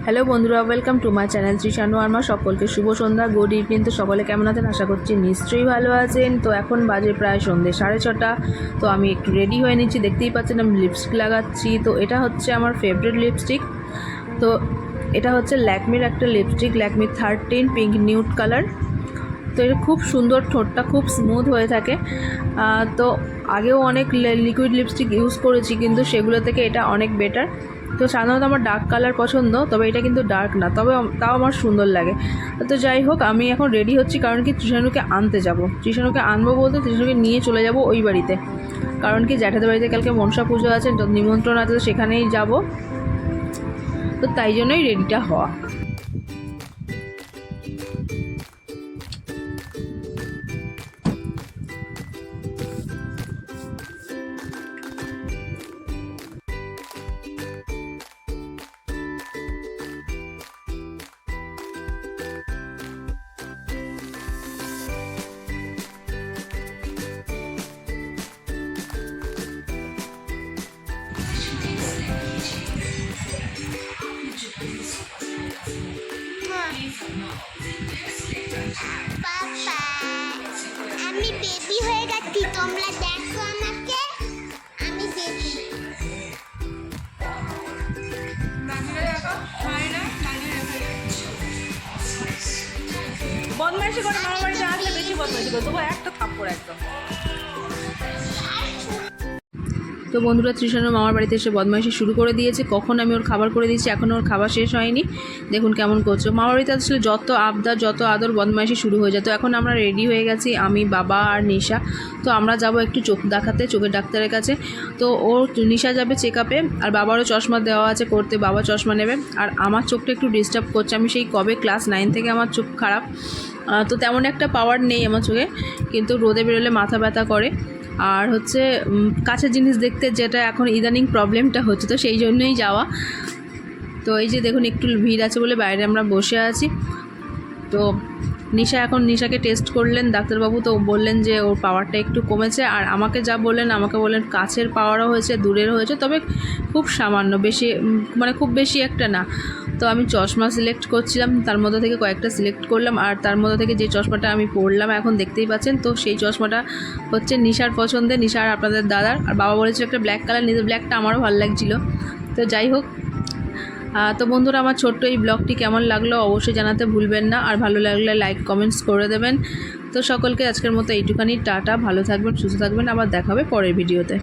Hello বন্ধুরা, welcome to my channel Trishanu আরমা। সকলকে শুভ সন্ধ্যা, good evening. তো সকলে কেমন আছেন? আশা করছি নিশ্চয়ই ভালো আছেন। তো এখন বাজে প্রায় সন্ধ্যে 6:30। তো আমি একটু রেডি হয়ে নিচ্ছি, দেখতেই পাচ্ছেন আমি লিপস্টিক লাগাচ্ছি। তো এটা হচ্ছে আমার ফেভারিট লিপস্টিক। তো এটা হচ্ছে ল্যাকমির একটা lipstick, Lakme 13 pink nude colour. তো এটা খুব সুন্দর, ঠোঁটটা খুব স্মুথ হয়ে থাকে। তো আগেও অনেক লিকুইড লিপস্টিক ইউজ করেছি, কিন্তু সেগুলো থেকে এটা অনেক বেটার। তো সাধারণত আমার ডার্ক কালার পছন্দ, তবে এটা কিন্তু ডার্ক না, তবে তাও আমার সুন্দর লাগে। তো যাই হোক, আমি এখন রেডি হচ্ছি, কারণ কি তৃষানুকে আনতে যাব। তৃষানুকে আনবো বলতে তৃষানুকে নিয়ে চলে যাব ওই বাড়িতে, কারণ কি জ্যাঠাদের বাড়িতে কালকে মনসা পুজো আছে, তো নিমন্ত্রণ আছে, তো সেখানেই যাব। তো তাই জন্যই রেডিটা হওয়া। পাপা, আমি বেবি হয়ে গেছি, তোমরা দেখো আমাকে, আমি বেবি। বদমাইশি করে মামার বাড়িতে আসলে বেশি বদমাইশি করে তবু একটা থাপ্পড় একদম। তো বন্ধুরা, তৃষানুর মামার বাড়িতে এসে বদমাইশি শুরু করে দিয়েছে। কখন আমি ওর খাবার করে দিয়েছি, এখনও ওর খাবার শেষ হয়নি। দেখুন কেমন করছে। মামার বাড়িতে আসলে যত আবদার, যত আদর, বদমাইশি শুরু হয়ে যায়। তো এখন আমরা রেডি হয়ে গেছি, আমি, বাবা আর নিশা। তো আমরা যাব একটু চোখ দেখাতে, চোখের ডাক্তারের কাছে। তো নিশা যাবে চেক আপে, আর বাবারও চশমা দেওয়া আছে করতে, বাবা চশমা নেবে। আর আমার চোখটা একটু ডিস্টার্ব করছে, আমি সেই কবে ক্লাস 9 থেকে আমার চোখ খারাপ। তো তেমন একটা পাওয়ার নেই আমার চোখে, কিন্তু রোদে বেরোলে মাথা ব্যথা করে। আর হচ্ছে কাছের জিনিস দেখতে যেটা এখন ইদানিং প্রবলেমটা হচ্ছে, তো সেই জন্যই যাওয়া। তো এই যে দেখুন, একটু ভিড় আছে বলে বাইরে আমরা বসে আছি। তো নিশাকে টেস্ট করলেন ডাক্তারবাবু, তো বললেন যে ওর পাওয়ারটা একটু কমেছে। আর আমাকে যা বললেন, আমাকে বললেন কাছের পাওয়ারও হয়েছে, দূরেরও হয়েছে, তবে খুব সামান্য, বেশি মানে খুব বেশি একটা না। তো আমি চশমা সিলেক্ট করছিলাম, তার মধ্যে থেকে কয়েকটা সিলেক্ট করলাম। আর তার মধ্যে থেকে যে চশমাটা আমি পরলাম এখন দেখতেই পাচ্ছেন, তো সেই চশমাটা হচ্ছে নিশার পছন্দের, নিশার আপনাদের দাদার। আর বাবা বলেছিল একটা ব্ল্যাক কালার নিতে, ব্ল্যাকটা আমারও ভালো লাগছিলো। তো যাই হোক, তো বন্ধুরা, আমার ছোট্ট এই ব্লগটি কেমন লাগলো অবশ্যই জানাতে ভুলবেন না। আর ভালো লাগলে লাইক কমেন্টস করে দেবেন। তো সকলকে আজকের মতো এইটুখানি টাটা, ভালো থাকবেন, সুস্থ থাকবেন, আবার দেখা হবে পরের ভিডিওতে।